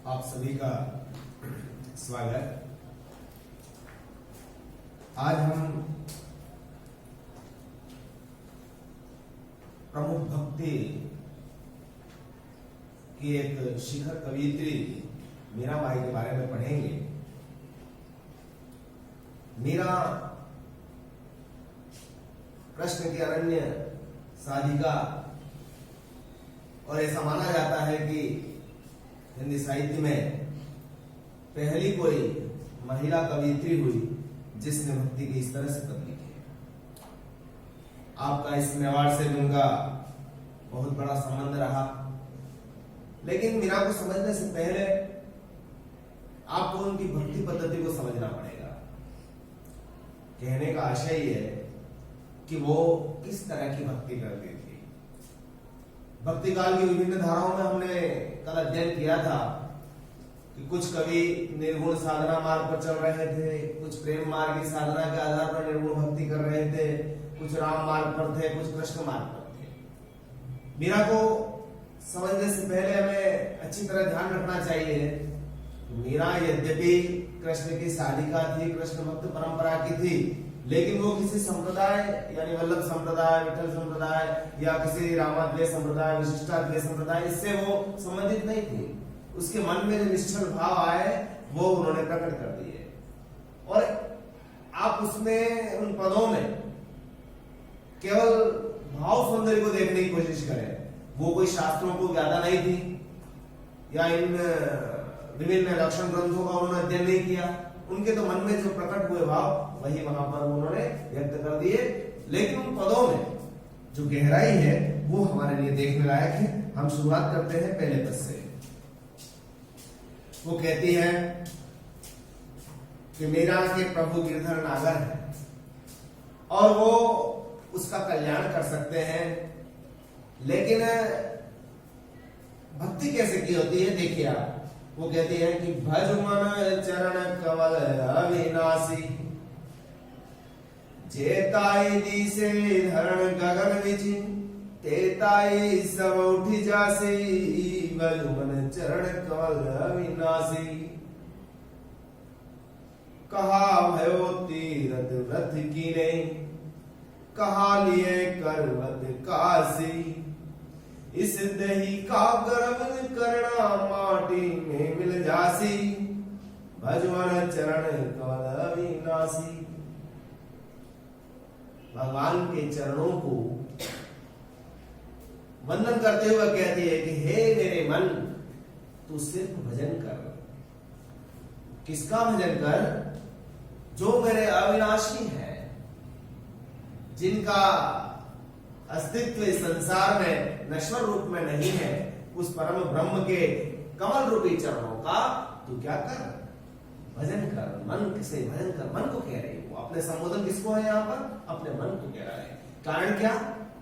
आप सभी का स्वागत। आज हम प्रमुख भक्ति की एक शिखर कवियत्री मीराबाई के बारे में पढ़ेंगे। मीरा कृष्ण की अनन्य साधिका और ऐसा माना जाता है कि हिंदी साहित्य में पहली कोई महिला कवियत्री हुई जिसने भक्ति की इस तरह से पद लिखी। आपका इस मेवाड़ से भी उनका बहुत बड़ा संबंध रहा, लेकिन मीरा को समझने से पहले आपको उनकी भक्ति पद्धति को समझना पड़ेगा। कहने का आशय है कि वो किस तरह की भक्ति करती थी। भक्ति काल की विभिन्न धाराओं में हमने कल अध्ययन किया था कि कुछ कवि निर्गुण साधना मार्ग पर चल रहे थे, कुछ प्रेम मार्ग की साधना के आधार पर निर्गुण भक्ति कर रहे थे, कुछ राम मार्ग पर थे, कुछ कृष्ण मार्ग पर थे। मीरा को समझने से पहले हमें अच्छी तरह ध्यान रखना चाहिए। मीरा यद्यपि कृष्ण की साधिका थी, कृष्ण भक्त परंपरा की थी, लेकिन वो किसी संप्रदाय यानी वल्लभ संप्रदाय, विठल संप्रदाय या किसी रामाद्वैत संप्रदाय, विशिष्टाद्वैत संप्रदाय इससे वो संबंधित नहीं थी। उसके मन में जो निश्चल भाव आए वो उन्होंने प्रकट कर दिए, और आप उसमें उन पदों में केवल भाव सौंदर्य को देखने की कोशिश करें। वो कोई शास्त्रों को ज्यादा नहीं थी या इन विभिन्न लक्षण ग्रंथों का उन्होंने अध्ययन नहीं किया। उनके तो मन में जो प्रकट हुए भाव वही वहां पर उन्होंने व्यक्त कर दिए, लेकिन उन पदों में जो गहराई है वो हमारे लिए देखने लायक है। हम शुरुआत करते हैं पहले पद से। वो कहती है कि मीरा के प्रभु गिरधर नागर है और वो उसका कल्याण कर सकते हैं, लेकिन भक्ति कैसे की होती है देखिए आप। वो कहती है कि भज मन चरण कमल अविनाशी, जेताई दिसे धरण गगन विच, तेताई सब उठी जासी, भज मन चरण कमल अविनाशी। कहा भयो तीरथ व्रत कीने, कहा लिए करवत काशी, इस दही का गर्भ करना माटी में मिल जासी, भजवन चरण कमल अविनाशी। भगवान के चरणों को वंदन करते हुए कहती है कि हे मेरे मन, तू सिर्फ भजन कर। किसका भजन कर? जो मेरे अविनाशी है, जिनका अस्तित्व इस संसार में नश्वर रूप में नहीं है, उस परम ब्रह्म के कमल रूपी चरणों का तू क्या कर? भजन कर। मन से भजन कर, मन को कह रही है वो। अपने संबोधन किसको है यहाँ पर? अपने मन को कह रहा है। कारण क्या?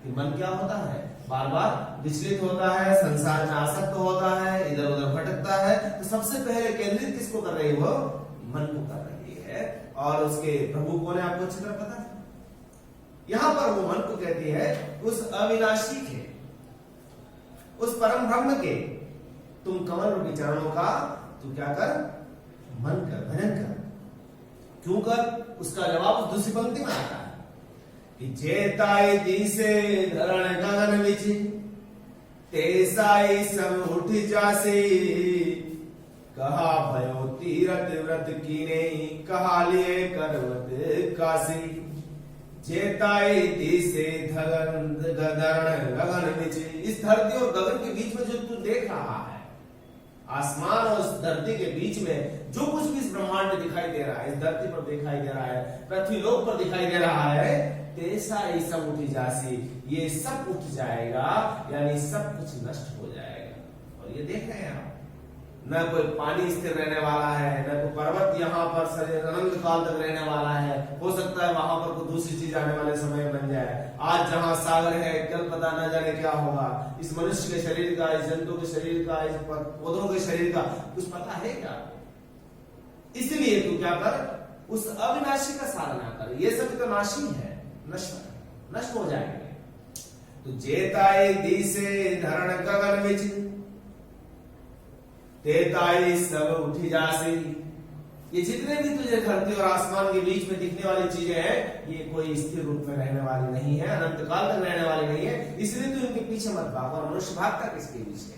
कि मन क्या होता है? बार बार विचलित होता है, संसार में आसक्त होता है, इधर उधर भटकता है। तो सबसे पहले केंद्रित किसको कर रही है वो? मन को कर रही है। और उसके प्रभु कौन है आपको अच्छी तरह पता है। यहां पर वो मन को कहती है उस अविनाशी के, उस परम ब्रह्म के तुम कमल रूपी चरणों का तू क्या कर? मन कर, भजन कर। क्यों कर? उसका जवाब उस दूसरी पंक्ति में आता है कि जेताई दिसे धरण गगन विच, तेसाई सब उठ जासी, कहा भयो तीरथ व्रत कीने, कहा लिए करवत काशी, जेताई दिसे धरण गगन विच। इस धरती और गगन के बीच में जो तू देख रहा है, आसमान और उस धरती के बीच में जो कुछ भी इस ब्रह्मांड में दिखाई दे रहा है, इस धरती पर दिखाई दे रहा है, पृथ्वी लोक पर दिखाई दे रहा है, तेसा ही सब उठी जासी, ये सब उठ जाएगा, यानी सब कुछ नष्ट हो जाएगा। और ये देख रहे हैं आप, न कोई पानी स्थिर रहने वाला है, न कोई पर्वत यहाँ पर अनंत काल तक रहने वाला है। हो सकता है वहां पर कोई दूसरी चीज आने वाले समय में बन जाए। आज जहां सागर है, कल पता न जाने क्या होगा। इस मनुष्य के शरीर का, इस जंतु के शरीर का, इस पौधों के शरीर का कुछ पता है क्या? इसलिए तू क्या कर? उस अविनाशी का साधना कर। ये सब तो नाशी है, नष्ट हो जाएंगे। तो जेताए दिसे धरण गगन विच, तेताई सब उठी जासी। ये जितने भी तुझे धरती और आसमान के बीच में दिखने वाली चीजें हैं, ये कोई स्थिर रूप में रहने वाली नहीं है, अनंत काल तक रहने वाली नहीं है। इसलिए तू इनके पीछे मत भाग। और मनुष्य भागता किसके पीछे?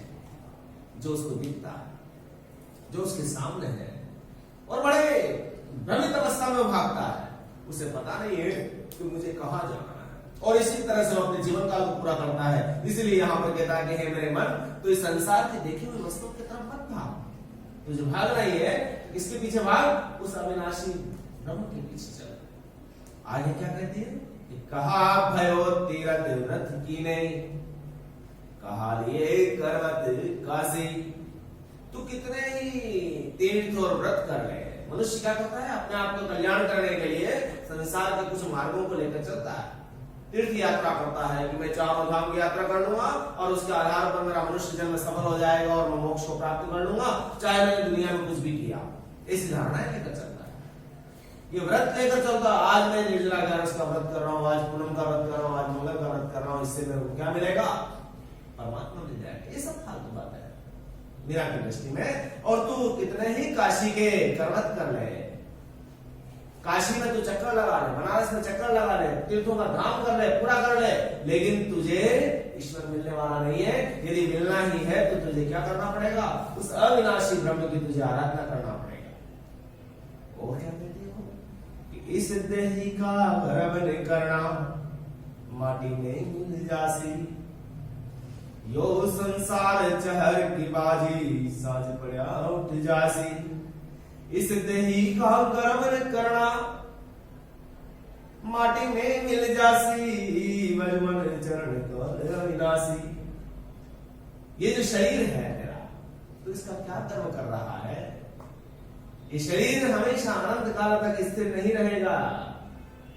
जो उसको दिखता है, जो उसके सामने है, और बड़े भ्रमित अवस्था में भागता है। उसे पता नहीं है कि मुझे कहां जाना है, और इसी तरह से वो अपने जीवन काल को पूरा करता है। इसलिए यहां पर कहता है कि हे मेरे मन, तो इस संसार के देखे हुए वस्तुओं की तरफ मत भाग। तुझे भाग रही है, किसके पीछे भाग? उस अविनाशी ब्रह्म के पीछे चल। आगे क्या कहती है? कहा भयो तीरथ व्रत की नहीं, कहा लिए करवत काशी। तू कितने ही तीर्थ और व्रत कर ले, मनुष्य क्या करता है? अपने आप को कल्याण करने के लिए संसार के कुछ मार्गों को लेकर चलता है, तीर्थ यात्रा करता है कि मैं चारों धाम की यात्रा कर लूंगा और उसके आधार पर मेरा मनुष्य जन्म सफल हो जाएगा और मैं मोक्ष को प्राप्त कर लूंगा, चाहे मैंने दुनिया में कुछ भी किया। ऐसी धारणाएं लेकर चलता है, ये व्रत लेकर चलता। आज मैं निर्जला ग्यारस का व्रत कर रहा हूँ, आज पूनम का व्रत कर रहा हूँ, आज मंगल का व्रत कर रहा हूँ, इससे मेरे को क्या मिलेगा? परमात्मा मिल जाएगा। ये सब फालतू बात है मीरा की दृष्टि में। और तू कितने ही काशी के करवत कर ले, काशी में तू चक्कर लगा ले, बनारस में चक्कर लगा ले, तीर्थों का धाम कर ले, पूरा कर ले, लेकिन तुझे ईश्वर मिलने वाला नहीं है। यदि मिलना ही है तो तुझे क्या करना पड़ेगा? उस अविनाशी ब्रह्म की तुझे आराधना करना पड़ेगा। वो क्या कहती हो कि इस देही का गर्भ ने करना, माटी में मिल जासी। यो संसार चहर की बाजी, साझ पड़ा उठ जासी। इस देही का गर्भ न करना, माटी में मिल जासी। वजमन चरण कर अविनाशी। ये जो शरीर है तेरा, तो इसका क्या कर्म कर रहा है? ये शरीर हमेशा अनंत काल तक स्थिर नहीं रहेगा।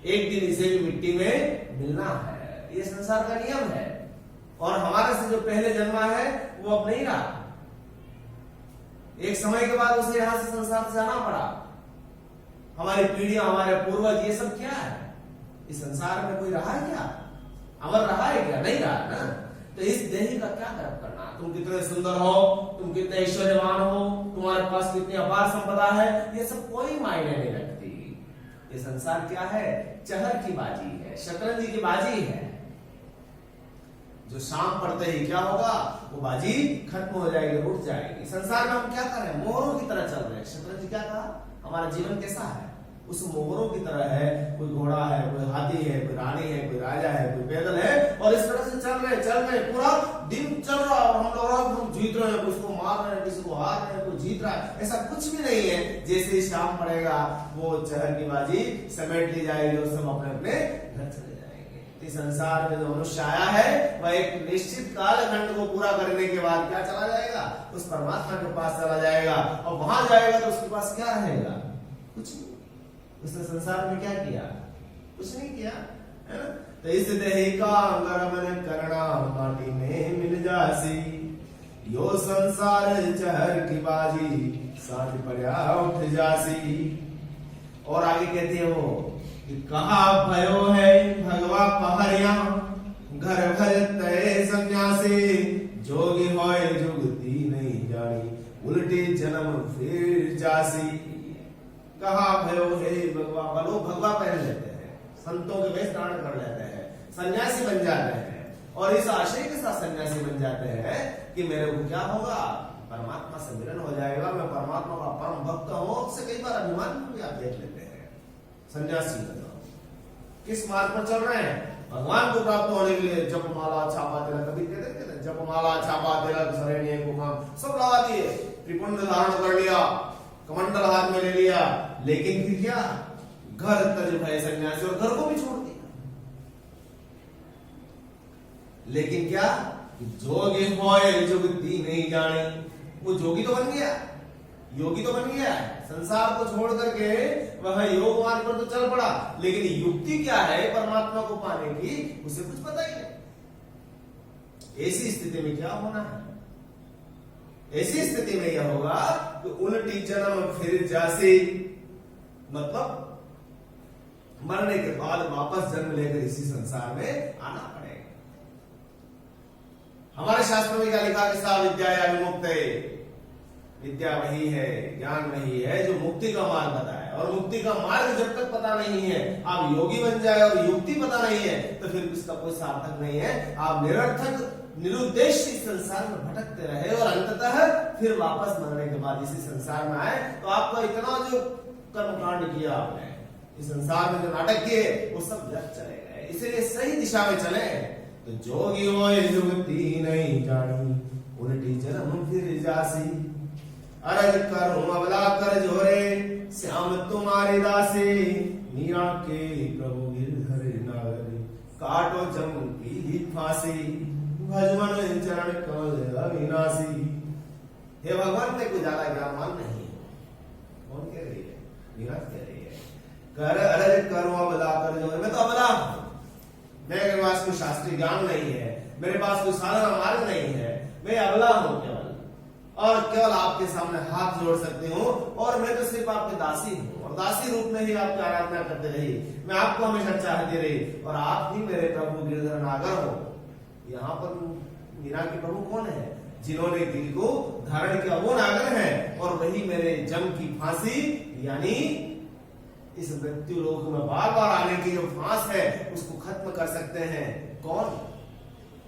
एक दिन इसे भी मिट्टी में मिलना है, ये संसार का नियम है। और हमारे से जो पहले जन्मा है वो अब नहीं रहा, एक समय के बाद उसे यहां से संसार से जाना पड़ा। हमारी पीढ़ियां, हमारे पूर्वज, ये सब क्या है? इस संसार में कोई रहा है क्या? अमर रहा है क्या? नहीं रहा ना। तो इस देही का क्या कर्म करना? तुम कितने सुंदर हो, तुम कितने ऐश्वर्यवान हो, तुम्हारे पास कितनी अपार संपदा है, ये सब कोई मायने नहीं रखती। ये संसार क्या है? चहर की बाजी है, शतरंज की बाजी है। जो शाम पड़ते ही क्या होगा? वो बाजी खत्म हो जाएगी, उठ जाएगी। संसार में हम क्या कर रहे हैं? मोहरों की तरह चल रहे हैं। शतरंज क्या कहा? हमारा जीवन कैसा है? उस मोहरों की तरह है। कोई घोड़ा है, कोई हाथी है, कोई रानी है, कोई राजा है, कोई पैदल है, और इस तरह से चल रहे पूरा दिन चल रहा है। और हम लोग हम जीत रहे हैं, किसी को मार रहे हैं, किसी को हार रहे हैं, कोई जीत रहा है, ऐसा कुछ भी नहीं है। जैसे ही शाम पड़ेगा वो चहर की बाजी समेट ली जाएगी और सब अपने अपने घर चले जाएंगे। इस संसार में जो मनुष्य आया है वह एक निश्चित कालखंड को पूरा करने के बाद क्या चला जाएगा? उस परमात्मा के पास चला जाएगा। और वहां जाएगा तो उसके पास क्या रहेगा? कुछ नहीं। उसने संसार में क्या किया? कुछ नहीं किया, है ना। तो इस देही का गर्भ न करना, माटी में मिल जासी। यो संसार चहर की बाजी, साझ पड़ा उठ जासी। और आगे कहते हैं वो कि कहा भयो है भगवा पहरिया, घर भर तय सन्यासी। जोगी होय जुगती नहीं जानी, उल्टी जन्म फिर जासी। कहा भयो है भगवा, लोग भगवा पहन लेते हैं, संतों के वेश धारण कर लेते हैं, सन्यासी बन जाते हैं, और इस आशय के साथ सन्यासी बन जाते हैं कि मेरे को क्या होगा? परमात्मा से मिलन हो जाएगा, मैं परमात्मा का परम भक्त हूं। से कई बार अभिमान भी आप देख लेते हैं। सन्यासी किस मार्ग पर चल रहे हैं? भगवान को प्राप्त होने के लिए जपमाला छापा तिलक, कभी कहते हैं जपमाला छापा तिलक शरण्य कुमार सब लगा दिए, त्रिपुंड धारण कर लिया, कमंडल हाथ में ले लिया, लेकिन फिर क्या? घर तज भय सन्यासी, और घर को भी छोड़ दिया। लेकिन क्या? जोगी होय जुगती नहीं जानी। वो जोगी तो बन गया, योगी तो बन गया, संसार को छोड़ करके वह योग मार्ग पर तो चल पड़ा, लेकिन युक्ति क्या है परमात्मा को पाने की उसे कुछ पता ही नहीं। ऐसी स्थिति में क्या होना है? ऐसी स्थिति में यह होगा कि उल्टी जन्म फिर जासी, मतलब मरने के बाद वापस जन्म लेकर इसी संसार में आना पड़ेगा। हमारे शास्त्रों में क्या लिखा कि सा विद्या विमुक्त विद्या वही है, ज्ञान वही है जो मुक्ति का मार्ग बताए। और मुक्ति का मार्ग जब तक पता नहीं है, आप योगी बन जाए और युक्ति पता नहीं है, तो फिर इसका कोई सार्थक नहीं है। आप निरर्थक निरुद्देश्य इस संसार में भटकते रहे और अंततः फिर वापस मरने के बाद इसी संसार में आए तो आपका इतना जो कर्मकांड किया आपने इस संसार में जो नाटक किए वो सब व्यर्थ चले गए। इसलिए सही दिशा में चले। तो जोगी हो युक्ति नहीं जानी, उल्टी जन्म फिर जासी। अरज करूं अबला कर जोरे, श्याम तुम्हारी दासी। मीरा के प्रभु गिरधर नागरी, काटो जम की ही फांसी। भजमन चरण कमल अविनाशी। हे भगवान में कोई ज्यादा ज्ञानवान नहीं हो। कौन कह रही है? मीरा कह रही है। कर अरज करूं अबला कर जोरे, मैं तो अबला हूं। मेरे पास कोई शास्त्रीय ज्ञान नहीं है, मेरे पास कोई साधना मार्ग नहीं है, मैं अबला हूं केवल, और केवल आपके सामने हाथ जोड़ सकती हूँ। और मैं तो सिर्फ आपके दासी हूँ और दासी रूप में ही आपकी आराधना करते रही। मैं आपको हमेशा चाहती रही और आप ही मेरे प्रभु गिरधर नागर हो। यहाँ पर मीरा के प्रभु कौन है? जिन्होंने दिल को धारण किया वो नागर है, और वही मेरे जम की फांसी यानी इस मृत्यु लोक में बार बार आने की जो फांस है उसको खत्म कर सकते हैं। कौन?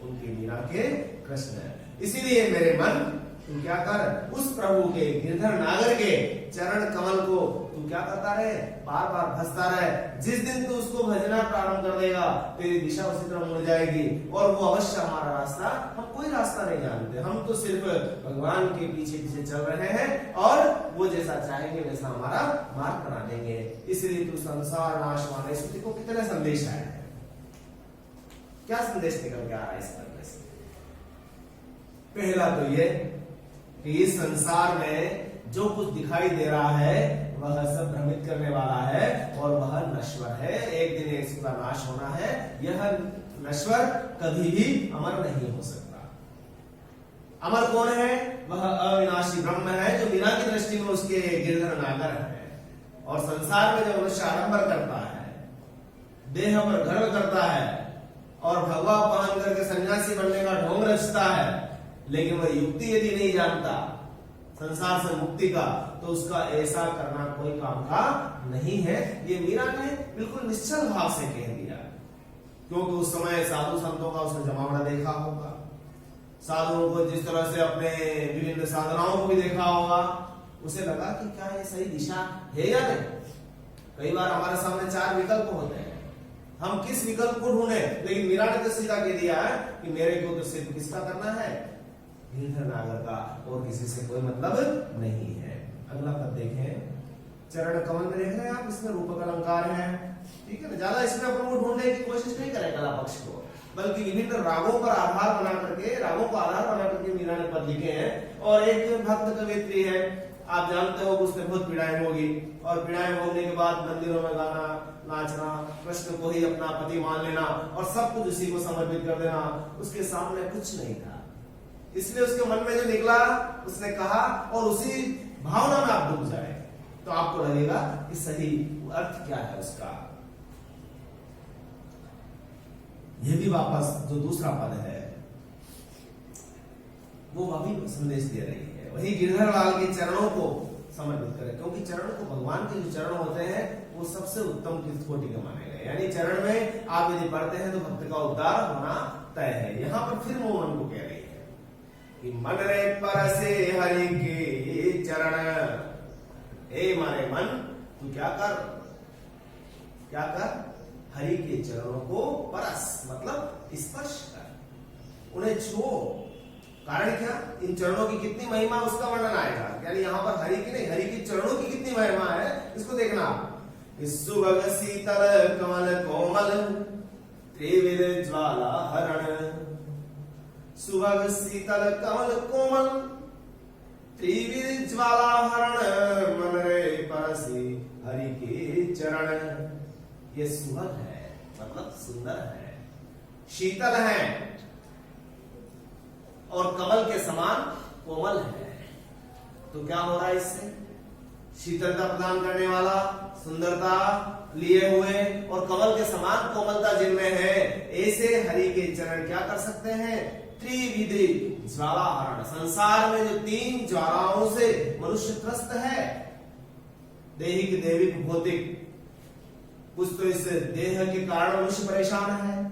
उनके मीरा के कृष्ण। इसीलिए मेरे मन तू क्या कर, उस प्रभु के गिरधर नागर के चरण कमल को तू क्या करता रहे? बार बार भजता रहे। जिस दिन तू उसको भजना प्रारंभ कर देगा तेरी दिशा उसी तरह मुड़ जाएगी और वो अवश्य हमारा रास्ता, हम कोई रास्ता नहीं जानते, हम तो सिर्फ भगवान के पीछे पीछे चल रहे हैं और वो जैसा चाहेंगे वैसा हमारा मार्ग बना देंगे। इसलिए तू संसार नाश वाले स्तुति को कितने संदेश आए हैं, क्या संदेश निकल के आ रहा है इस करने से? पहला तो ये कि इस संसार में जो कुछ दिखाई दे रहा है वह सब भ्रमित करने वाला है और वह नश्वर है। एक दिन इसका नाश होना है। यह नश्वर कभी भी अमर नहीं हो सकता। अमर कौन है? वह अविनाशी ब्रह्म है जो मीरा की दृष्टि में उसके गिरधर नागर है। और संसार में जब मनुष्य आडंबर करता है, देह पर गर्व करता है और भगवा पहन करके सन्यासी बनने का ढोंग रचता है, लेकिन वह युक्ति यदि नहीं जानता संसार से मुक्ति का, तो उसका ऐसा करना कोई काम का नहीं है। ये मीरा ने बिल्कुल निश्चल भाव से कह दिया, क्योंकि उस समय साधु संतों का उसने जमावड़ा देखा होगा, साधुओं को जिस तरह से अपने विभिन्न साधनाओं को भी देखा होगा। उसे लगा कि क्या ये सही दिशा है या नहीं। कई बार हमारे सामने 4 विकल्प होते हैं, हम किस विकल्प को ढूंढे, लेकिन मीरा ने तो सीधा कह दिया है कि मेरे को तो सिर्फ किसका करना है? गिरधर नागर का, और किसी से कोई मतलब नहीं है। अगला पद देखें, चरण कमल में देख रहे हैं आप, इसमें रूपक अलंकार है, ठीक है ना। ज्यादा इसमें अपन को ढूंढने की कोशिश नहीं करें कला पक्ष को, बल्कि विभिन्न रागों पर आधार बना करके, रागों को आधार बना करके मीरा ने पद लिखे हैं। और एक भक्त कवियत्री है, आप जानते हो उसने बहुत पीड़ाएं होगी, और पीड़ाएं भोगने के बाद मंदिरों में गाना, नाचना, कृष्ण को ही अपना पति मान लेना और सब कुछ उसी को समर्पित कर देना। उसके सामने कुछ नहीं था, इसलिए उसके मन में जो निकला उसने कहा, और उसी भावना में आप डूब जाए तो आपको लगेगा कि सही अर्थ क्या है उसका। यह भी वापस जो दूसरा पद है वो अभी संदेश दे रही है, वही गिरधर लाल के चरणों को समर्पित करें, क्योंकि चरण को, भगवान के जो चरण होते हैं वो सबसे उत्तम कोटि के माने गए। यानी चरण में आप यदि पढ़ते हैं तो भक्त का उद्धार होना तय है। यहां पर फिर वो मन को कह रही है कि मन रे परसे हरि के चरण, ए मारे मन तू क्या कर, क्या कर? हरि के चरणों को परस मतलब स्पर्श कर, उन्हें छू। कारण क्या? इन चरणों की कितनी महिमा उसका वर्णन आएगा। यानी यहाँ पर हरि की नहीं, हरि की चरणों की कितनी महिमा है इसको देखना। सुभग शीतल कमल कोमल त्रिविध ज्वाला हरण, सुभग शीतल कमल कोमल त्रिविध ज्वाला हरण, मन रे परसी हरि के चरण। ये सुभग है मतलब सुंदर है, शीतल है और कमल के समान कोमल है। तो क्या हो रहा है इससे? शीतलता प्रदान करने वाला, सुंदरता लिए हुए और कमल के समान कोमलता जिनमें है, ऐसे हरि के चरण क्या कर सकते हैं? त्रिविध ज्वालाहरण। संसार में जो 3 ज्वालाओं से मनुष्य त्रस्त है, दैहिक, दैविक, भौतिक। कुछ तो इस देह के कारण मनुष्य परेशान है,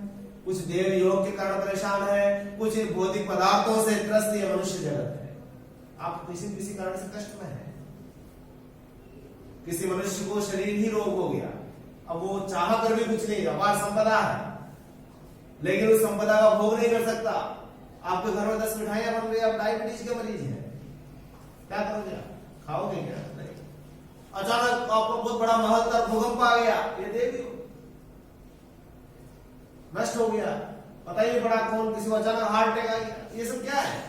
कुछ देव योग के कारण परेशान है, कुछ भौतिक पदार्थों से त्रस्त ये मनुष्य जगत है। आप किसी कारण से कष्ट में है। किसी मनुष्य को शरीर ही रोग हो गया, अब वो चाह कर भी कुछ नहीं, अपार संपदा है, लेकिन उस संपदा का भोग नहीं कर सकता। आपके घर में 10 मिठाइयां बन रही, आप डायबिटीज के मरीज हैं, क्या करोगे? खाओगे क्या? नहीं। अचानक आपको बहुत बड़ा महत्तर भूकंप आ गया, ये देख लो, नष्ट हो गया, पता ही नहीं पड़ा कौन, किसी को अचानक हार्ट अटैक आ गया। ये सब क्या है?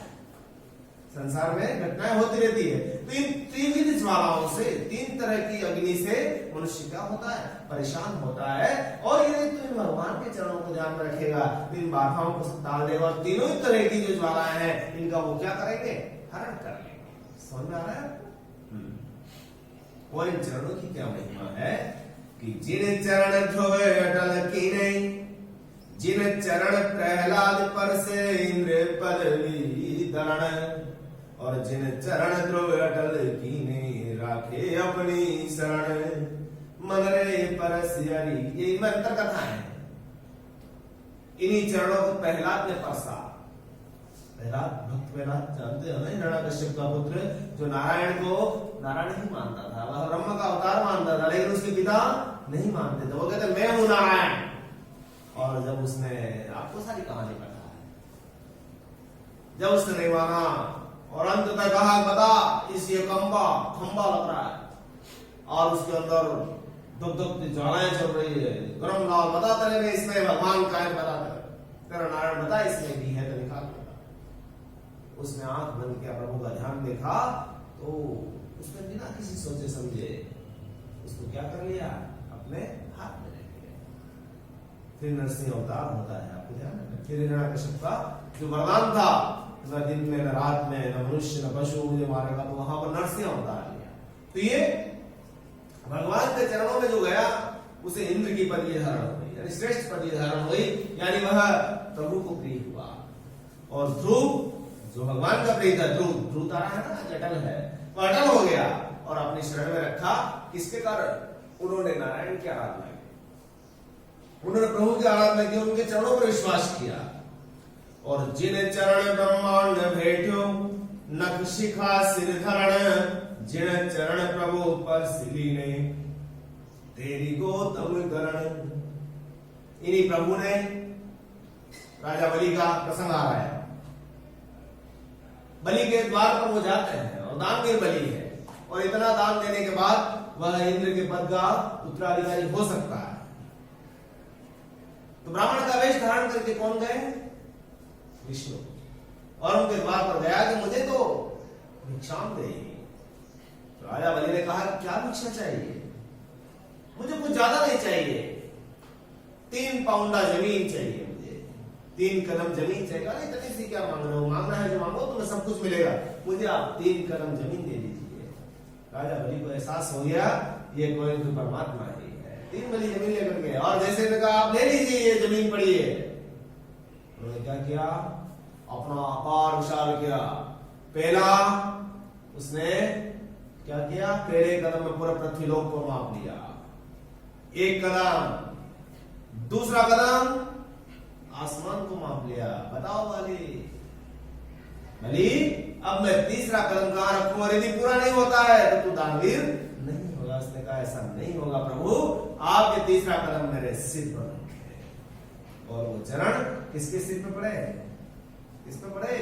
संसार में घटनाएं होती रहती है। तो इन 3 ज्वालाओं से, 3 तरह की अग्नि से मनुष्य क्या होता है? परेशान होता है। और ये तो इन भगवान के चरणों को ध्यान में रखेगा, इन बाधाओं को टाल देगा, और तीनों ही तरह की जो ज्वालाएं हैं इनका वो क्या करेंगे? हरण कर लेंगे। समझ में आ रहा है? और इन चरणों की क्या महिमा है कि जिन चरण ध्रुवे अटल की नहीं, जिन चरण प्रहलाद पर से इंद्र पदवी दरण, और जिन चरण ध्रुव अटल कीने राखे अपनी शरण, मन रे परस हरि। ये मंत्र कथा है। इन्हीं चरणों को प्रहलाद ने परसा। प्रहलाद, भक्त प्रहलाद जानते हो ना, हिरण्यकश्यप का पुत्र, जो नारायण ही मानता था, वह ब्रह्म का अवतार मानता था, लेकिन उसके पिता नहीं मानते थे। वो कहते मैं हूं नारायण। और जब उसने, आपको सारी कहानी पता है, जब उसने नहीं माना और अंत तक कहा बता, इस ये खंबा लग रहा है और उसके अंदर दुग्ध ज्वालाएं चल रही है, गरम लाल, बता तेरे में इसमें भगवान का है, बता तेरा नारायण बता इसमें भी है तो निकाल देगा। उसने आंख बंद किया, प्रभु का ध्यान देखा, तो उसने बिना किसी सोचे समझे उसको क्या कर लिया? अपने हाथ में ले लिया। फिर नरसिंह अवतार होता है, आपको ध्यान है। फिर हिरण्यकश्यप का जो वरदान था, न दिन में, न रात में, न मनुष्य न पशु मुझे मारेगा, तो वहां पर नरसिंह अवतार लिया। तो ये भगवान के चरणों में जो गया, उसे इंद्र की पदवी धारण हुई, यानी श्रेष्ठ पदवी धारण हुई, यानी वह प्रभु को प्रिय हुआ। और ध्रुव जो भगवान का प्रिय था, ध्रुव तारा है ना, जटल है, वह अटल हो गया और अपनी शरण में रखा। किसके कारण? उन्होंने नारायण की आराधना की, उन्होंने प्रभु की आराधना की, उनके चरणों पर विश्वास किया। और जिन चरण ब्रह्मांड भेट्यो, नख शिखा सिर धरण, जिन चरण प्रभु पर सिलीने, तेरी गौतम गरण। इन्हीं प्रभु ने, राजा बलि का प्रसंग आ रहा है, बलि के द्वार पर वो जाते हैं और दानवीर बलि है, और इतना दान देने के बाद वह इंद्र के पद का उत्तराधिकारी हो सकता है। तो ब्राह्मण का वेश धारण करके कौन गए? विष्णु। और उनके द्वार पर गया कि मुझे तो भिक्षाम दे। तो राजा बलि ने कहा क्या भिक्षा चाहिए? मुझे कुछ ज्यादा नहीं चाहिए, 3 पाउंडा जमीन चाहिए, मुझे 3 कदम जमीन चाहिए। अरे इतनी सी क्या मांग रहे हो? मांगना है जो मांगो, तुम्हें सब कुछ मिलेगा, मुझे आप 3 कदम जमीन दे दीजिए। राजा बलि को एहसास हो गया ये कोई तो परमात्मा ही है। 3 बलि जमीन लेकर गए और जैसे ने कहा आप ले लीजिए, ये जमीन पड़ी है। उन्होंने क्या किया? अपना अपार विशाल किया। पहला उसने क्या किया? पहले कदम में पूरा पृथ्वीलोक को माप लिया, 1 कदम। दूसरा कदम आसमान को माप लिया। बताओ बलि, अब मैं तीसरा कदम कहां रखूं? और यदि पूरा नहीं होता है तो तू दानवीर नहीं होगा। उसने कहा ऐसा नहीं होगा प्रभु, आपके तीसरा कदम मेरे सिर पर रखे। और वो चरण किसके सिर पर पड़े? किस पे पड़े?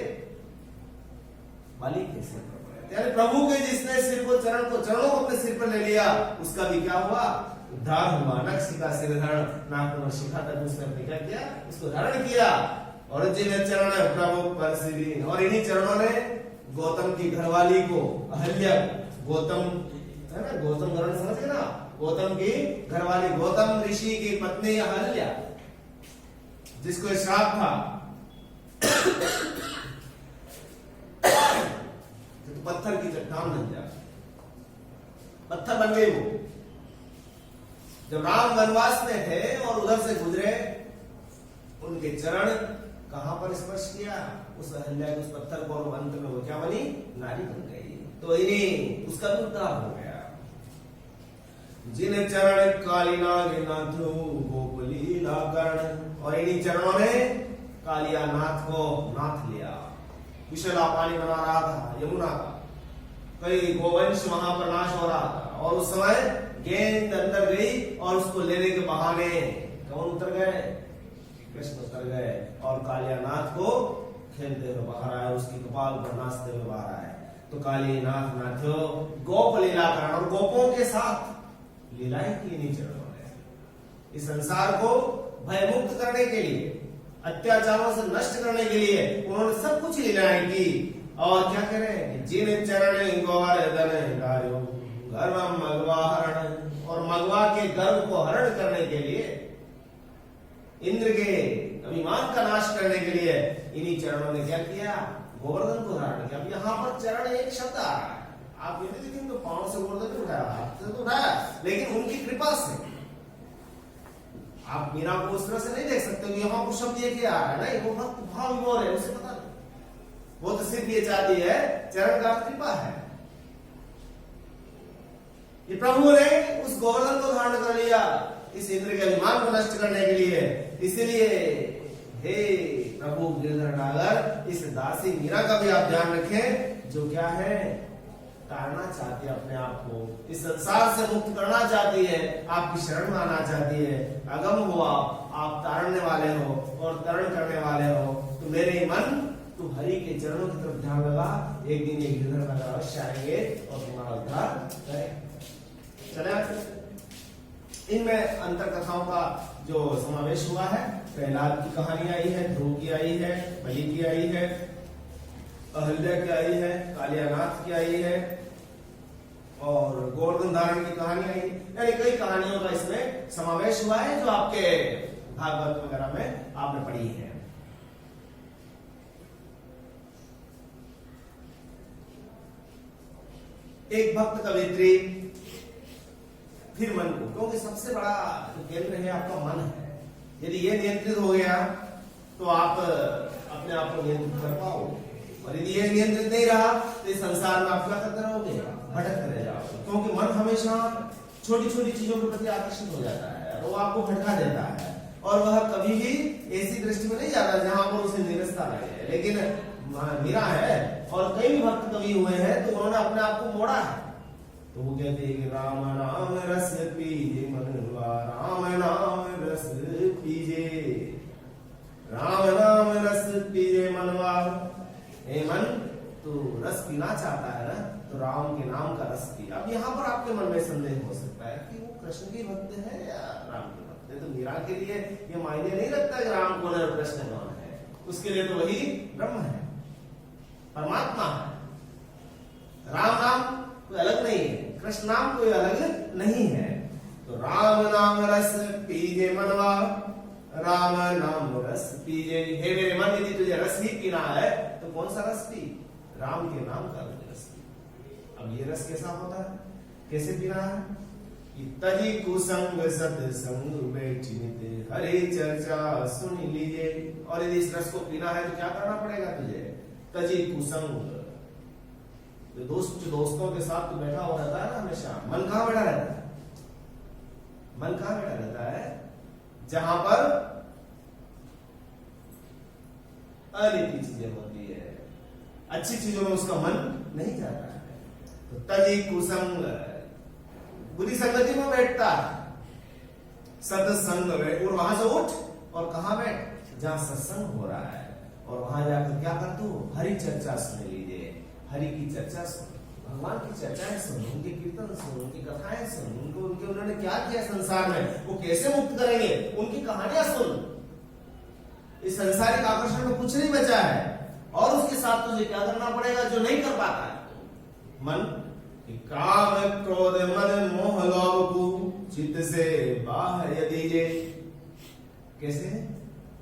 बलि के सिर पर पड़े। यानी प्रभु के जिसने सिर को, चरणों को अपने सिर पर ले लिया, उसका भी क्या हुआ? उद्धार हुआ। नख शिखा सिर धारण, नाक पर शिखा तक उसने अपने क्या किया? उसको धारण किया। और जिन चरण प्रभु पर सिलीन, और इन्हीं चरणों ने गौतम की घरवाली को, अहल्या, गौतम है ना, गौतम गरण समझ गए ना, गौतम की घरवाली, गौतम ऋषि की पत्नी अहल्या, जिसको श्राप था तो पत्थर की चट्टान बन जा, पत्थर बन गई वो। जब राम वनवास में थे और उधर से गुजरे, उनके चरण कहां पर स्पर्श किया? उस अहल्या के उस पत्थर को, और अंत में वो क्या बनी, नारी बन गई। तो इन्हीं उसका भी उद्धार हो गया। जिन चरण कालिना नाथ गोपलीला कर्ण, और इन्हीं चरणों ने कालिया नाथ को नाथ लिया। विशाला पानी बना रहा था यमुना का, कई गोवंश वहां पर नाश हो रहा था, और उस समय गेंद अंदर गई और उसको लेने के बहाने कौन उतर गए, कृष्ण उतर गए, और कालिया नाथ को खेलते हुए बाहर आए, उसकी कपाल पर नाचते हुए बाहर आए। तो काली नाथ नाथो गोप लीला करण, और गोपों के साथ लीलाएं की नहीं चरणों ने। इस संसार को भयमुक्त करने के लिए, अत्याचारों से नष्ट करने के लिए उन्होंने सब कुछ लीलाएं की। और क्या कह रहे हैं, जिन चरण गोवर्धन गायो गर्व मगवा हरण, और मगवा के गर्व को हरण करने के लिए, इंद्र के अभिमान का नाश करने के लिए इन्हीं चरणों ने क्या किया, गोवर्धन को धारण किया। अब यहाँ पर चरण एक शब्द आ रहा है, आप ये देखेंगे तो पांव से गोवर्धन उठाया, हाथ से तो उठाया, लेकिन उनकी कृपा से। आप मीरा को उस तरह से नहीं देख सकते कि यहाँ पर शब्द ये क्या आ रहा है, नहीं, वो भक्त भाव विभोर है, उसे पता नहीं। वो तो सिर्फ ये चाहती है, चरण का कृपा है। ये प्रभु ने उस गोवर्धन को धारण कर लिया इस इंद्र के अभिमान को नष्ट करने के लिए। इसलिए हे प्रभु गिरधर नागर, इस दासी मीरा का भी आप ध्यान रखें, जो क्या है, तारना चाहती है अपने आप को, इस संसार से मुक्त करना चाहती है, आपकी शरण में आना चाहती है। अगम हो आप तारने वाले हो और तरण करने वाले हो, तो मेरे मन तू हरि के चरणों की तरफ ध्यान लगा, एक दिन ये गिरधर नगर अवश्य आएंगे और तुम्हारा उद्धार करेंगे। चले, इनमें अंतर कथाओं का जो समावेश हुआ है, प्रहलाद की कहानी आई है, ध्रुव की आई है, बलि की आई है, अहल्या की आई है, कालियानाथ की आई है, और गोवर्धन धारण की कहानी आई, यानी कई कहानियों का इसमें समावेश हुआ है जो आपके भागवत वगैरह में आपने पढ़ी है। एक भक्त कवित्री फिर मन को, क्योंकि सबसे बड़ा जो केंद्र है आपका मन है, यदि ये नियंत्रित हो गया तो आप अपने आप को नियंत्रित कर पाओगे, और यदि ये नियंत्रित नहीं रहा तो इस संसार में आप क्या करते रहोगे, भटकते रह जाओगे। क्योंकि मन हमेशा छोटी छोटी चीजों के प्रति आकर्षित हो जाता है, वो आपको भटका देता है, और वह कभी भी ऐसी दृष्टि में नहीं जाता जहां पर उसे निरस्ता लगे। लेकिन मीरा है और कई भक्त कवि हुए हैं तो उन्होंने अपने आप को मोड़ा है। तो वो कहते हैं कि राम नाम रस पीजे मनवा, राम नाम रस पीजे, राम नाम रस पीजे मनवा। हे मन, तू रस पीना चाहता है ना, तो राम के नाम का रस पी। अब यहाँ पर आपके मन में संदेह हो सकता है कि वो कृष्ण के भक्त है या राम के भक्त है। तो मीरा के लिए ये मायने नहीं रखता कि राम कौन है और कृष्ण कौन है, उसके लिए तो वही ब्रह्म है, परमात्मा है। राम नाम कोई अलग नहीं है, कृष्ण नाम कोई अलग नहीं है। तो राम नाम रस पीजे मनवा, राम नाम रस पीजे। हे मेरे मन, यदि तुझे रस ही पीना है तो कौन सा रस पी, राम के नाम का रस पी। अब ये रस कैसा होता है, कैसे पीना है, तजी कुसंग सत्संग बैठिते हरे चर्चा सुन लीजिए। और यदि इस रस को पीना है तो क्या करना पड़ेगा तुझे, तजी कुसंग, जो दोस्तों के साथ तो बैठा हुआ रहता है ना हमेशा, मन कहाँ बैठा रहता है, मन कहाँ बैठा रहता है, जहां पर अनिति चीजें होती है, अच्छी चीजों में उसका मन नहीं जाता है। तो तजी कुसंग, बुरी संगति में बैठता है, सत्संग में, और वहां से उठ और कहां बैठ, जहां सत्संग हो रहा है, और वहां जाकर क्या कर तू, हरि चर्चा सुन लीजिए। हरि की चर्चा सुन, भगवान की चर्चाएं सुन, उनके कीर्तन सुन, उनकी कथाएं सुन, उनके उन्होंने क्या किया संसार में, वो कैसे मुक्त करेंगे, उनकी कहानियां सुन। इस संसारिक आकर्षण में कुछ नहीं बचा है, और उसके साथ तुझे क्या करना पड़ेगा जो नहीं कर पाता है मन, काम क्रोध मद मोह लोभ को चित्त से बाहर दीजिए। कैसे,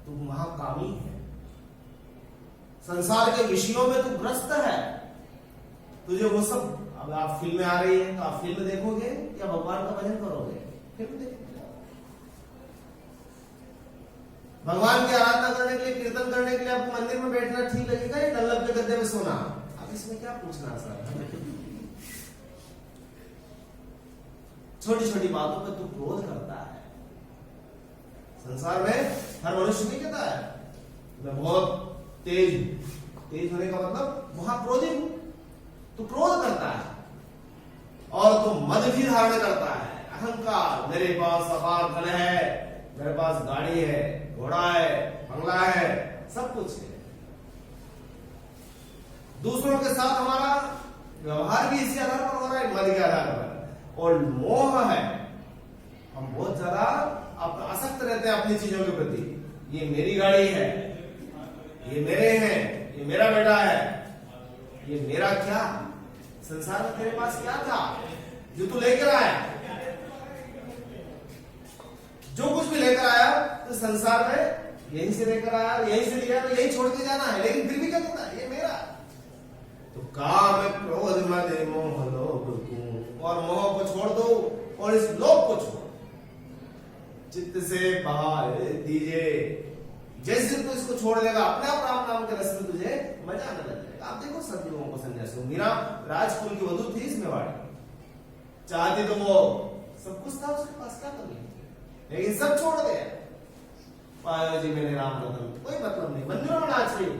तू महाकामी है, संसार के विषयों में तू ग्रस्त है, तुझे वो सब, अब आप फिल्में आ रही है तो आप फिल्म देखोगे या भगवान का भजन करोगे, फिल्म देखोगे। भगवान की आराधना करने के लिए, कीर्तन करने के लिए आपको मंदिर में बैठना ठीक लगेगा या डल्लब के गद्दे में सोना? अब इसमें क्या पूछना सर? छोटी छोटी बातों पे तू क्रोध करता है। संसार में हर मनुष्य नहीं कहता है मैं बहुत तेज होने का मतलब महाक्रोधी हूं। तू क्रोध करता है और तू मद भी धारण करता है, अहंकार। मेरे पास अपार धन है, मेरे पास गाड़ी है, घोड़ा है, बंगला है, सब कुछ है। दूसरों के साथ हमारा व्यवहार भी इसी आधार पर हो रहा है, मद के आधार पर। और मोह है, हम बहुत ज्यादा आसक्त रहते हैं अपनी चीजों के प्रति। ये मेरी गाड़ी है, ये मेरे हैं, ये मेरा बेटा है, ये मेरा क्या? संसार में तेरे पास क्या था जो तू लेकर आया? जो कुछ भी लेकर आया तो संसार में यहीं से लेकर आया, यहीं से लिया, तो यहीं छोड़ के जाना है। लेकिन फिर भी क्या कहता है? ये मेरा। तो काम क्रोध मद मोह लोभ और मोह को छोड़ दो और इस लोभ को छोड़, चित्त से बाहर दीजिए। जैसे तू इसको छोड़ देगा, अपने आप राम नाम के रस में तुझे मजा आने लग जाएगा। आप देखो सदियों को संन्यासी, मीरा राजकुल की वधू थी इसमें वाड़ी, चाहती तो वो सब कुछ था उसके पास, क्या कमी, लेकिन सब छोड़ दिया। पायो जी मैंने राम रतन, कोई मतलब नहीं, मंदिरों में नाच रही हो,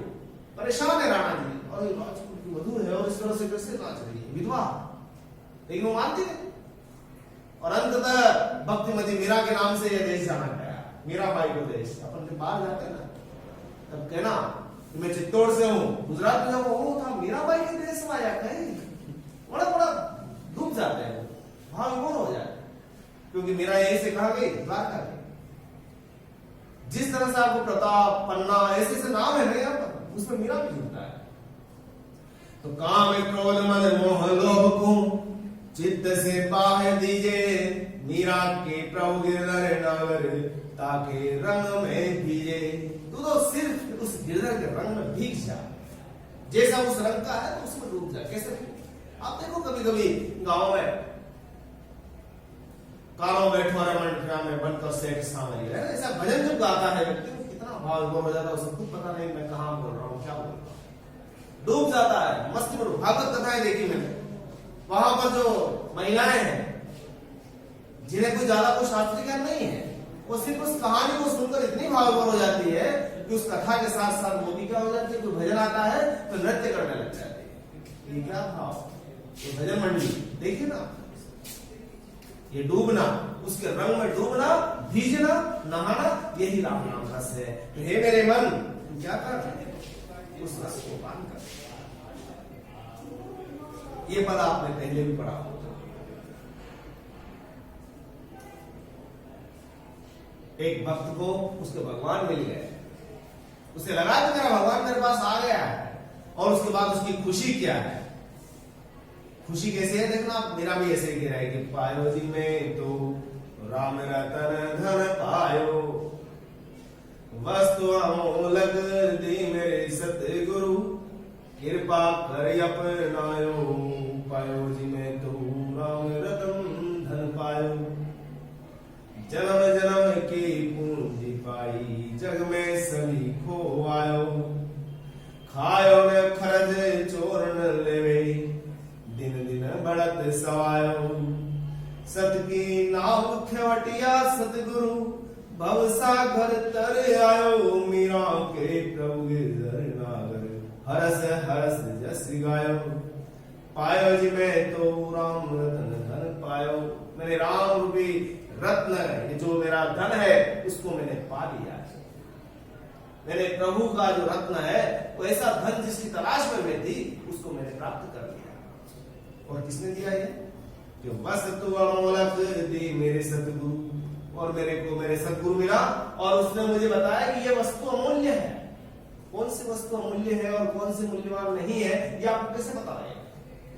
परेशान है राणा जी, और राजकुल की वधू है और इस तरह से कैसे नाच रही है, विधवा, लेकिन वो मानती नहीं। और अंततः भक्तिमती मीरा के नाम से यह देश जाना गया, मीराबाई को देश। अपन के बाहर जाते हैं ना, तब कहना कि मैं चित्तौड़ से हूँ, गुजरात में वो था मीराबाई के देश में आया, कहीं बड़ा बड़ा डूब जाते हैं, वहां विमोह हो जाए, क्योंकि मीरा यही से कहा गई द्वारका के। जिस तरह से आपको प्रताप, पन्ना, ऐसे ऐसे नाम है ना यहाँ पर, उसमें मीरा भी जुड़ता है। तो काम क्रोध मद मोह लोभ को चित्त से बाह दीजिए, मीरा के प्रभु गिरधर नगर ताके रंग में भीजे। तू तो सिर्फ उस गिरधर के रंग में भीग जा, जैसा उस रंग का है तो उसमें डूब जा। कैसे? आप देखो कभी कभी गांव में कारों बैठो रमन में बनकर सेठ सामने, ऐसा भजन जब गाता है व्यक्ति को कितना भाव हो जाता है, उसे खुद पता नहीं मैं कहां बोल रहा हूँ, क्या बोल रहा हूँ, डूब जाता है मस्ती में। भागवत कथाएं देखी मैंने, वहां पर जो महिलाएं हैं जिन्हें कोई ज्यादा कोई शास्त्रीय ज्ञान नहीं है, वो सिर्फ उस कहानी को सुनकर इतनी भावुक हो जाती है कि उस कथा के साथ साथ वो भी क्या हो जाती है, कोई भजन आता है तो नृत्य करने लग जाती है। ये क्या भाव, ये भजन मंडली देखिए ना, ये डूबना, उसके रंग में डूबना, भीजना, नहाना, यही राम नाम रस है। तो हे मेरे मन, क्या कर, उस रस को पान कर। ये पद आपने पहले भी पढ़ा। एक भक्त को उसके भगवान मिल गए, उसे लगा कि मेरा भगवान मेरे पास आ गया है, और उसके बाद उसकी खुशी क्या है, खुशी कैसे है देखना। मेरा भी ऐसे ही है कि पायो जी में तो राम रतन धन पायो, वस्तु अमोलक दी मेरे सतगुरु, कृपा कर अपनायो, पायो जी में तो राम रतन धन पायो, जन्म जन्म की पूंजी पाई, जग में सभी खो आयो, खायो ने खरज चोरन लेवे, दिन दिन बढ़त सवायो, सत की नाव खेवटिया सतगुरु, भव सागर तर आयो, मीरा के प्रभु गिरधर नागर, हरस हरस जस गायो, पायो जी मैं तो राम रतन धन पायो। मैंने राम रूपी रत्न है, जो मेरा धन है उसको मैंने पा लिया है। मैंने प्रभु का जो रत्न है, वो ऐसा धन जिसकी तलाश में मैं थी, उसको मैंने प्राप्त कर लिया। और किसने दिया ये? जो वस्तु अमोलक दी मेरे सतगुरु, और मेरे को मेरे सतगुरु मिला, और उसने मुझे बताया कि ये वस्तु अमूल्य है। कौन सी वस्तु अमूल्य है और कौन सी मूल्यवान नहीं है, ये आपको कैसे पता है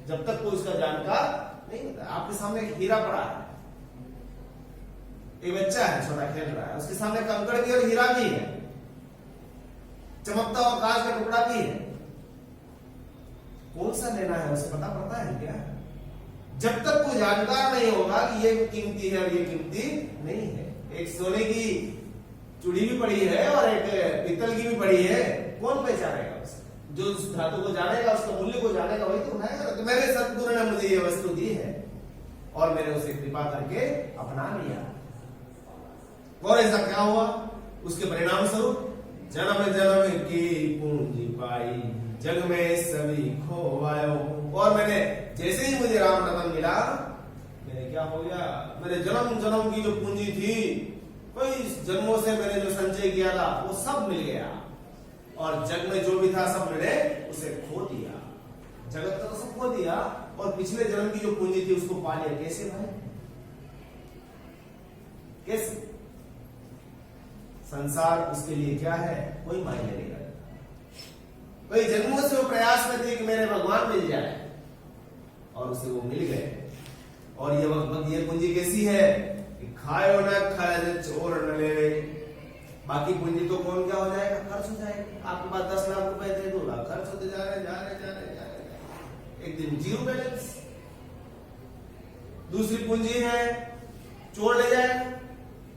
जब तक कोई इसका जानकार नहीं होता। आपके सामने एक हीरा पड़ा है, एक बच्चा है छोटा खेल रहा है, उसके सामने कंकड़ भी और हीरा भी है, चमकता हुआ कांच का टुकड़ा भी है, कौन सा लेना है उसे पता पड़ता है क्या? जब तक कोई जानकार नहीं होगा कि ये कीमती है और ये कीमती नहीं है। एक सोने की चूड़ी भी पड़ी है और एक पीतल की भी पड़ी है, कौन पहचानेगा उसे? जो उस धातु को जानेगा, उसका मूल्य को जानेगा, वही तो उठाएगा। तो मेरे सतगुरु ने मुझे ये वस्तु दी है और मैंने उसे कृपा करके अपना लिया। और ऐसा क्या हुआ? उसके परिणाम स्वरूप जन्म जन्म की पूंजी पाई, जग में सभी खोवायो। और मैंने जैसे ही मुझे राम रतन मिला, मैंने क्या हो गया, मेरे जन्म जन्म की जो पूंजी थी, कई जन्मों से मैंने जो संचय किया था, वो सब मिल गया। और जग में जो भी था सब मैंने उसे खो दिया। जगत का तो सब खो दिया और पिछले जन्म की जो पूंजी थी उसको पा लिया। कैसे भाई? कैसे? संसार उसके लिए क्या है? कोई मायने नहीं रखता। कई जन्मों से वो प्रयास में थे कि मेरे भगवान मिल जाए और उसे वो मिल गए। और ये पूंजी कैसी है कि खायो न खाए, चोर न ले। बाकी पूंजी तो कौन क्या हो जाएगा? खर्च हो जाएगा। आपके पास 10 लाख रुपए थे, 2 लाख खर्च होते जा रहे। एक दिन जीरो बैलेंस। दूसरी पूंजी है चोर ले जाए,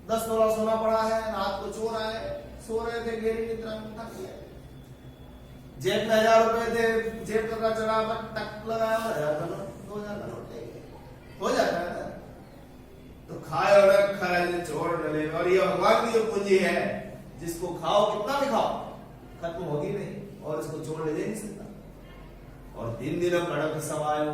10 तोला सोना पड़ा है, रात को चोर आए, सो रहे थे गहरी निद्रा में, थक गए, जेब में 1000 रुपए थे, जेब का चढ़ा टक लगाया, 1000 का नोट, 2000 का नोट ले गए। हो जाता है ना? तो खाए और खाए चोर न ले। और ये भगवान की जो पूंजी है, जिसको खाओ, कितना भी खाओ, खत्म होगी नहीं और इसको चोर ले नहीं सकता। और दिन दिन कड़क सवायो।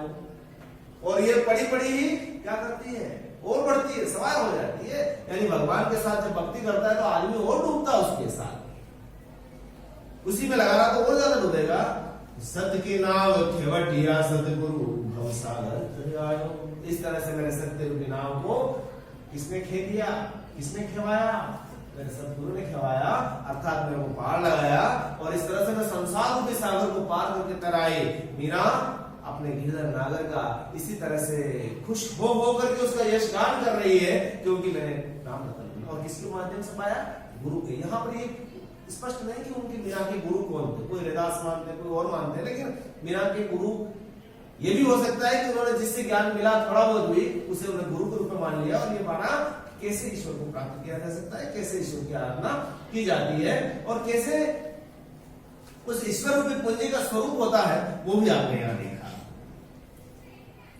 और ये पड़ी पड़ी ही क्या करती है? और बढ़ती है, सवाय हो जाती है। यानी भगवान के साथ जब भक्ति करता है तो आदमी और डूबता है उसके साथ, उसी में लगा रहा तो और ज्यादा डूबेगा। सत्य की नाव खेवटिया सतगुरु भवसागर आयो। इस तरह से मेरे सत्य रूपी नाव को किसने खे दिया? किसने खेवाया? मेरे सतगुरु ने खेवाया, अर्थात मेरे को पार लगाया। और इस तरह से मैं संसार रूपी सागर को पार करके तराई। मीरा अपने गिरधर नागर का इसी तरह से खुश हो करके उसका यशगान कर रही है, क्योंकि मैंने राम रतन और किसके माध्यम से पाया? गुरु के। यहाँ पर ये स्पष्ट नहीं कि उनके मीरा के गुरु कौन थे, कोई रैदास मानते, कोई और मानते, लेकिन मीरा के गुरु ये भी हो सकता है कि उन्होंने जिससे ज्ञान मिला थोड़ा बहुत भी, उसे उन्हें गुरु के रूप में मान लिया और ये माना कैसे ईश्वर को प्राप्त किया जा सकता है, कैसे ईश्वर की आराधना की जाती है और कैसे उस ईश्वर रूपी पूंजी का स्वरूप होता है, वो भी आपने यहाँ देखा।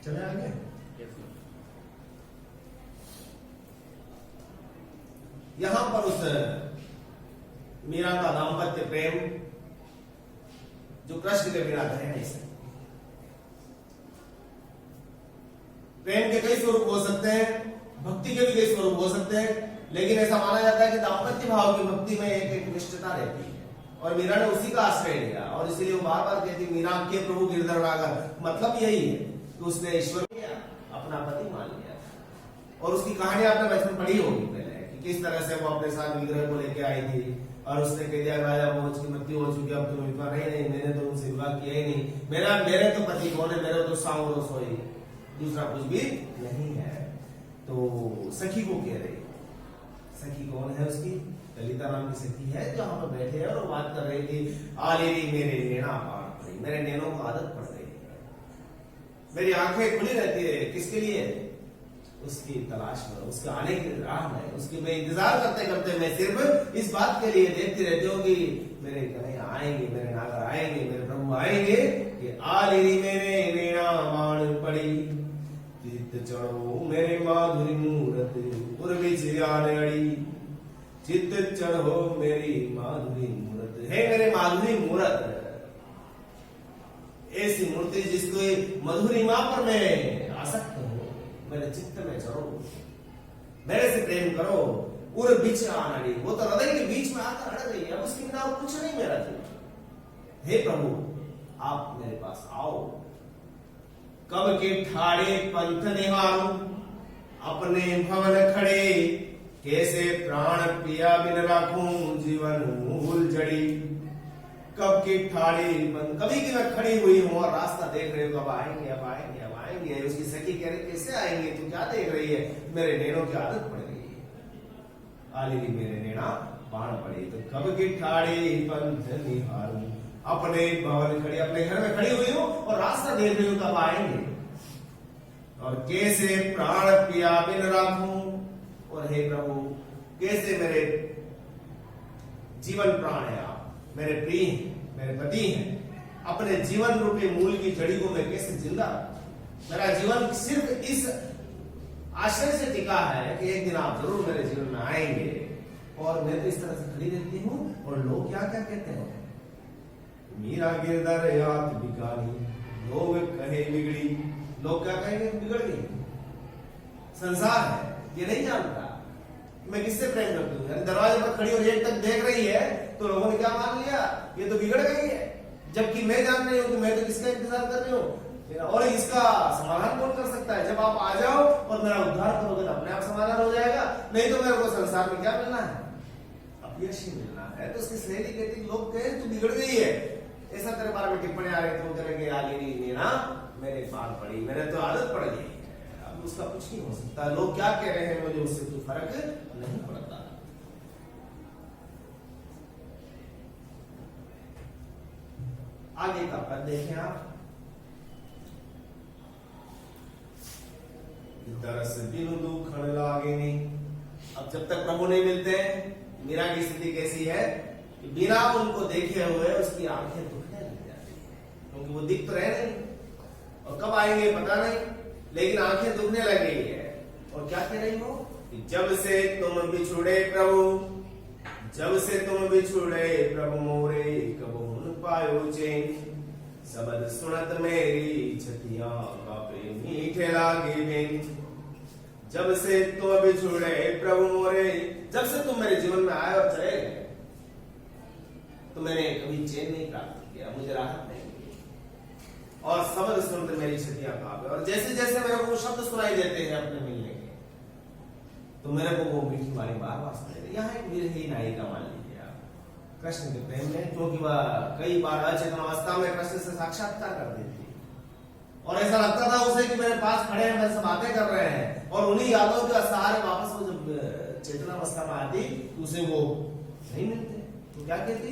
चले आगे। यहां पर उस मीरा का दाम्पत्य प्रेम जो कृष्ण के बिना है नहीं सकता। प्रेम के कई स्वरूप हो सकते हैं, भक्ति के भी कई स्वरूप हो सकते हैं, लेकिन ऐसा माना जाता है कि दाम्पत्य भाव की भक्ति में एक निष्ठता रहती है और मीरा ने उसी का आश्रय लिया। और इसलिए वो बार बार कहती मीरा के प्रभु गिरधर नागर। मतलब यही है कि उसने ईश्वर को अपना पति मान लिया। और उसकी कहानी आपने बचपन पढ़ी होगी पहले कि किस तरह से वो अपने साथ विग्रह को लेके आई थी और उसने कह दिया राजा भोज की मृत्यु हो चुकी, अब तुम विवाह नहीं, मैंने तो उनसे विवाह किया ही नहीं, मेरे तो पति कौन है, मेरे तो सांवरो सोई, दूसरा कुछ भी नहीं है। तो सखी को कह रही, सखी कौन है? उसकी ललिता नाम की सखी है जो यहाँ पर बैठे हैं और बात कर रही थी। आलेरी मेरे नैना पार पड़ी, मेरे नैनों को आदत पड़ गई, मेरी आंखें खुली रहती है। किसके लिए? उसकी तलाश में, उसके आने की राह में, उसकी मैं इंतजार करते करते मैं सिर्फ इस बात के लिए देखती रहती हूँ कि मेरे कन्हैया आएंगे, मेरे नागर आएंगे, मेरे प्रभु आएंगे कि आलेरी मेरे नैना बाण पड़ी, चित्त चढ़ो मेरे माधुरी मूरत पूर्वी चिरानड़ी, चित्त चढ़ो मेरी माधुरी मूरत। है मेरे माधुरी मूरत, ऐसी मूर्ति जिसको मधुरिमा पर मैं आसक्त हूं, मेरे चित्त में चढ़ो, मेरे से प्रेम करो। उर बीच आनड़ी, वो तो हृदय के बीच में आकर अड़ गई है, अब उसके बिना कुछ नहीं मेरा जीवन। हे प्रभु आप मेरे पास आओ। कब के ठाड़े पंथ निहारू, अपने भवन खड़े, कैसे प्राण प्रिया बिन राखूं, जीवन मूल जड़ी। कब की ठाड़ी बंद, कभी की मैं खड़ी हुई हूं और रास्ता देख रही हूं, कब आएंगे, अब आएंगे, अब आएंगे। उसकी सखी कह रही कैसे आएंगे, तू क्या देख रही है? मेरे नैनों की आदत पड़ गई है, आलेरी मेरे नैना बाण पड़ी। तो कब की ठाड़ी पंथ निहारू, अपने भवन खड़ी, अपने घर में खड़ी हुई हूं और रास्ता देख रही हूं, कब आएंगे। और कैसे प्राण पिया बिन राखूं, और हे प्रभु कैसे मेरे जीवन प्राण है आप, मेरे प्रिय हैं, मेरे पति हैं। अपने जीवन रूपी मूल की जड़ी को मैं कैसे जिंदा रखूं? मेरा जीवन सिर्फ इस आशय से टिका है कि एक दिन आप जरूर मेरे जीवन में आएंगे, और मैं तो इस तरह से खड़ी रहती हूँ, और लोग क्या क्या कहते हैं, मीरा गिरधर याद बिगाड़ी, लोग कहे बिगड़ी। लोग क्या कहेंगे? बिगड़ गई। संसार है, ये नहीं जानता मैं किससे प्रेम करती हूँ। दरवाजे पर खड़ी और एक तक देख रही है तो लोगों ने क्या मान लिया, ये तो बिगड़ गई है, जबकि मैं जान रही हूँ कि मैं तो किसका इंतजार कर रही हूँ, और इसका समाधान कौन कर सकता है? जब आप आ जाओ और मेरा उद्धार करोगे तो अपने आप समाधान हो जाएगा, नहीं तो मेरे को संसार में क्या मिलना है? अपयश ही मिलना है। तो उसकी सहेली कहती, लोग कहे तू बिगड़ गई है, ऐसा तेरे बारे में टिप्पणी आ रही, तो करेंगे आगे नहीं ना मेरे पार पड़ी, मेरे तो आदत पड़ गई, अब उसका कुछ नहीं हो सकता। लोग क्या कह रहे हैं मुझे उससे तो फर्क नहीं पड़ता। आगे का पद देखें आप, दरस बिनु दुखण लागे नहीं। अब जब तक प्रभु नहीं मिलते, मीरा की स्थिति कैसी है कि बिना उनको देखे हुए उसकी आंखें दुखने लग जाती है, क्योंकि वो दिख तो रहे नहीं, और कब आएंगे पता नहीं, लेकिन आंखें दुखने लग गई है। और क्या कह रही हो कि जब से तुम बिछुड़े प्रभु, जब से तुम बिछुड़े प्रभु मोरे, कबहु न पायो चैन। शब्द सुनत मेरी छतिया कापे मीठे लागे बिन। जब से तुम बिछुड़े प्रभु मोरे, जब से तुम मेरे जीवन में आए और चले गए, तो मैंने कभी चैन नहीं प्राप्त किया, मुझे राहत नहीं मिली, और शब्द सुनते मेरी छतियां कांपे। और जैसे जैसे मेरे को शब्द सुनाई देते हैं अपने मिलने के, तो मेरे को वो मीठी वाली बार बार सुनाई देती। यहाँ एक विरही नायिका मान लीजिए आप, कृष्ण के प्रेम में, क्योंकि वह कई बार अचेतन अवस्था में कृष्ण से साक्षात्कार कर देती, और ऐसा लगता था उसे कि मेरे पास खड़े हैं, मेरे से बातें कर रहे हैं, और उन्हीं यादों के सहारे वापस वो जब चेतनावस्था में आती तो उसे वो नहीं मिलते। तो क्या कहती,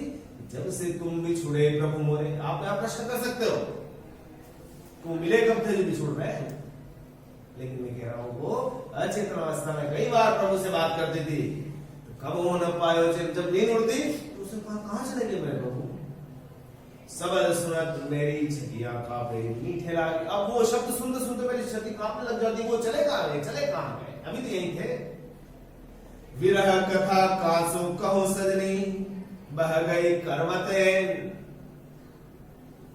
जब से तुम भी छुड़े प्रभु मोरे। आप प्रश्न कर सकते हो तुम मिले कब थे जो बिछुड़ रहे हैं, लेकिन मैं कह रहा हूं वो अचेतन अवस्था में कई बार प्रभु से बात करती थी, तो कब हो न पायो, जब नींद उड़ती तो उसे कहां चले गए मेरे प्रभु। शब्द सुनत मेरी छतियां कांपे मीठे लागे। अब वो शब्द सुनते सुनते मेरी छति कांपने लग जाती, वो चले कहां गए, चले कहां गए, अभी तो यही थे। विरह कथा कासु कहो सजनी, बह गई करवते।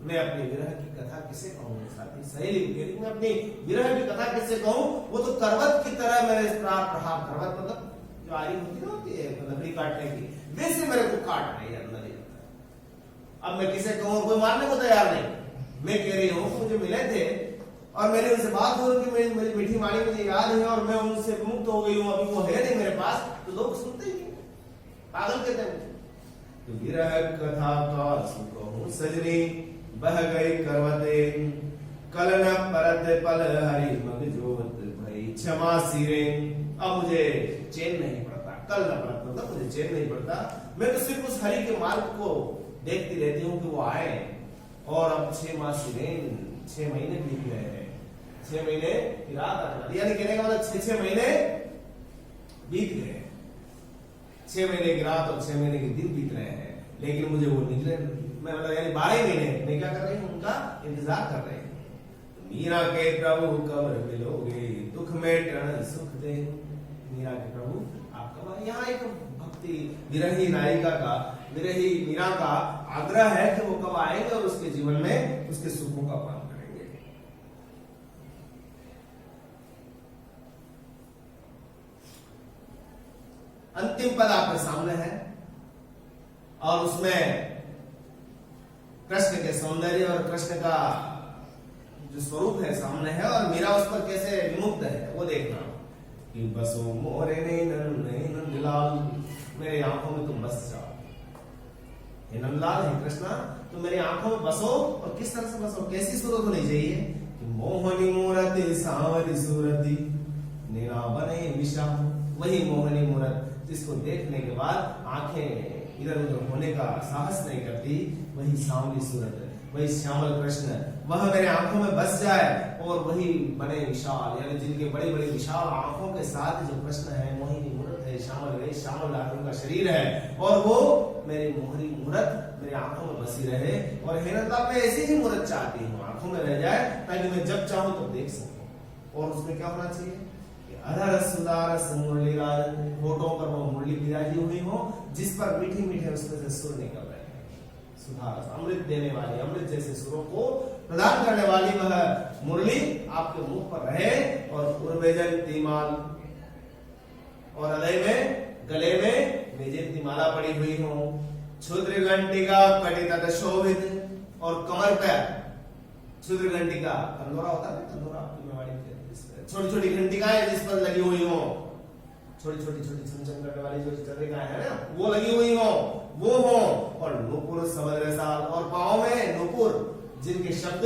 मैं अपनी विरह की कथा किसे कहूँ साथी, सहेली, मैं अपनी विरह की कथा किसे कहूँ? वो तो करवत की तरह मेरे प्रहार, करवत मतलब जो आरी होती है लकड़ी काटने की, वैसे मेरे को काट रही है अंदर। अब मैं किसे कहूँ, कोई मानने को तैयार नहीं। मैं कह रही हूँ मुझे मिले थे और मैंने उनसे बात हो रही, मेरी मीठी वाणी मुझे याद है, और मैं उनसे विमुक्त हो गई हूँ, अभी वो है नहीं मेरे पास, तो लोग सुनते ही पागल कहते हैं। तो विरह कथा का सुकहूं सजनी, बह गई करवते। कल न परत पल हरि मग जोत भई क्षमा सिरे। अब मुझे चैन नहीं पड़ता, कल न परत मतलब मुझे चैन नहीं पड़ता। मैं तो सिर्फ उस हरि के मार्ग को देखती रहती हूँ कि वो आए, और अब 6 माह सिरे, 6 महीने बीत गए हैं, 6 महीने की रात आने वाली, यानी कहने का मतलब 6 महीने बीत गए, 6 महीने की रात और 6 महीने के दिन बीत रहे हैं, लेकिन मुझे वो निकले, मैं मतलब यानी 12 महीने मैं क्या कर रही हूँ, उनका इंतजार कर रही हूँ। मीरा के प्रभु कब मिलोगे, दुख में टन सुख दे। मीरा के प्रभु आप कब? यहाँ एक भक्ति विरही नायिका का, विरही मीरा का आग्रह है कि वो कब आएंगे और उसके जीवन में उसके सुखों का पालन करेंगे। अंतिम पद आपके सामने है, और उसमें कृष्ण के सौंदर्य और कृष्ण का जो स्वरूप है सामने है, और मीरा उस पर कैसे विमुक्त है वो देखना कि बसो मोरे नंदलाल, मेरे आंखों में तुम बस जाओ। हे नंदलाल, हे कृष्णा, तुम मेरी आंखों में बसो, और किस तरह से बसो, कैसी सूरत होनी चाहिए कि मोहनी मूरति सांवरी सूरति नीला बने विषा। वही मोहनी मूरत जिसको देखने के बाद आंखें इधर उधर होने का साहस नहीं करती, वही सांवली सूरत, वही श्यामल कृष्ण, वह मेरे आंखों में बस जाए, और वही बड़े विशाल, यानी जिनके बड़े बड़े विशाल आंखों के साथ जो कृष्ण है, मोहिनी मूरत है, श्यामल वे श्यामल लाल का शरीर है और वो मेरी मोहरी मूरत मेरी आंखों में बसी रहे और हेनता मैं ऐसी ही मूरत चाहती हूँ आंखों में रह जाए ताकि मैं जब चाहूं तब देख सकूं। और उसमें क्या होना चाहिए कि अधर सुदारस मुरलीराज, होठों पर वो मुरली बिराजी हुई हो जिस पर मीठे मीठे उसमें से सुर निकल रहे हैं। सुधारस अमृत देने वाली, अमृत जैसे सुरों को प्रदान करने वाली वह मुरली आपके मुख पर रहे और उर्वेजन तीमाल और हृदय में गले में वैजयंती माला पड़ी हुई हो, क्षुद्र घंटिका कटितट शोभित और कमर पे क्षुद्र घंटिका तंदूरा होता है, तंदूरा आपकी मेवाड़ी में छोटी छोटी घंटिकाएं जिस पर लगी हुई हो, छोटी छोटी छमछम करने वाली जो चंद्रिकाएं है ना वो लगी हुई हो, वो हो और नुपुर समझ रसाल और पाँव में नुपुर जिनके शब्द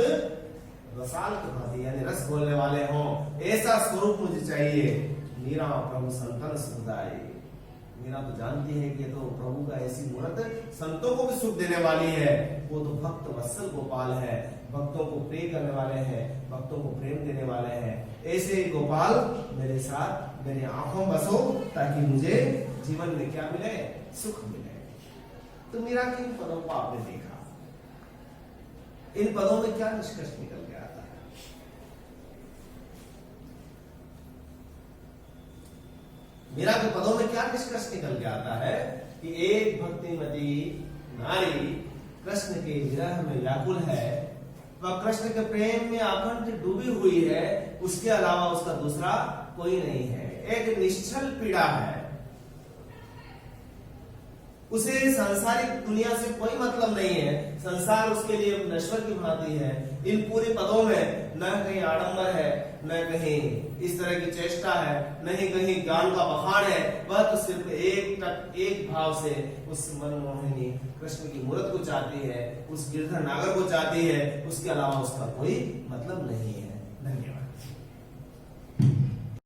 रसाल के भांति यानी रस बोलने वाले हों, ऐसा स्वरूप मुझे चाहिए। मीरा प्रभु संतन सुखदाई, मीरा तो जानती है कि तो प्रभु का ऐसी मूर्त संतों को भी सुख देने वाली है। वो तो भक्त वत्सल गोपाल है, भक्तों को प्रिय करने वाले हैं, भक्तों को प्रेम देने वाले हैं। ऐसे गोपाल मेरे साथ मेरी आंखों बसो ताकि मुझे जीवन में क्या मिले, सुख मिले। तो मीरा के इन पदों को आपने देखा, इन पदों में क्या निष्कर्ष निकल के आता है? मीरा के पदों में क्या निष्कर्ष निकल के आता है कि एक भक्तिमती नारी कृष्ण के विरह में व्याकुल है, वह कृष्ण के प्रेम में आखंड डूबी हुई है, उसके अलावा उसका दूसरा कोई नहीं है। एक निश्चल पीड़ा है, उसे सांसारिक दुनिया से कोई मतलब नहीं है, संसार उसके लिए नश्वर की भांति है। इन पूरे पदों में न कहीं आडंबर है, न कहीं इस तरह की चेष्टा है, न ही कहीं ज्ञान का बखान है। वह तो सिर्फ एक भाव से उस मनमोहिनी कृष्ण की मूर्त को चाहती है, उस गिरधर नागर को चाहती है, उसके अलावा उसका कोई मतलब नहीं है।